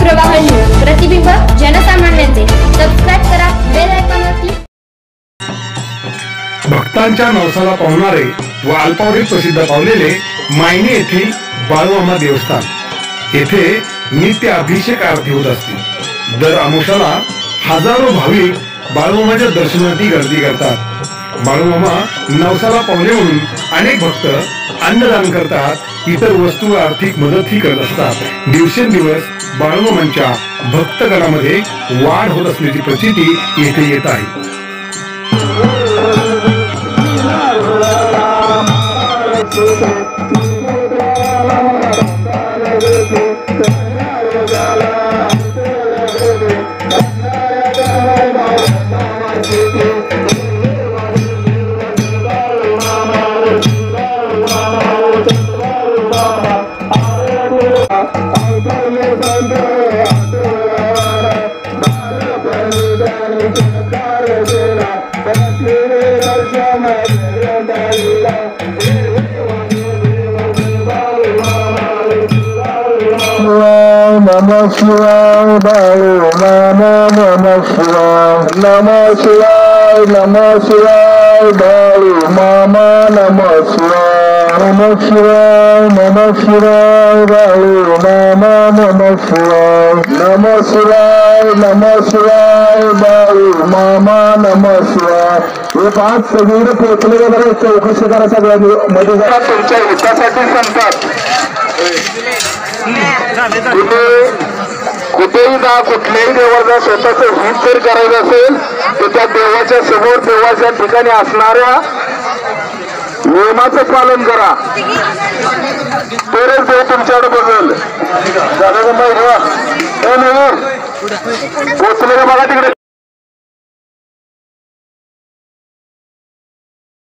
प्रवाह न्यूज, प्रतिबिंब जनसामान्यांचे। सबस्क्राइब करा, बेल आयकॉनवर क्लिक। भक्तांच्या नवसाला पावणारे व अल्पावधीत प्रसिद्ध पावलेले मायने येथील बाळूमामा देवस्थान येथे नित्य अभिषेक आरती होत असते। दर अमावस्येला हजारो भाविक बाळूमामाच्या दर्शनासाठी गर्दी करतात। बाळूमामा नवसाला पावले म्हणून अनेक भक्त अन्नदान करतात, इतर वस्तू आर्थिक मदतही करत असतात। दिवसेंदिवस बाळूमामांच्या भक्तगणामध्ये वाढ होत असल्याची प्रचिती येथे येत आहे। नमः शिवाय बाळूमामा, नमः शिवाय, नमः शिवाय, नमः शिवाय बाळूमामा, नमः शिवाय, नमः शिवाय, नमः शिवाय बाळूमामा, नमः शिवाय, नमः शिवाय, नमः शिवाय बाळूमामा, नमः शिवाय। हे पाच सगळीकडे पोहोचले वगैरे चौकशी करा सगळ्यांनी मध्ये जरा तुमच्या हितासाठी सांगतात। कुठेही जा, कुठल्याही देवाचा स्वतःच हित जर करायचं असेल तर त्या देवाच्या समोर देवाच्या ठिकाणी असणाऱ्या नियमाचं पालन करा, तरच देव तुमच्याकडे बघेल। पोचले का बघा तिकडे।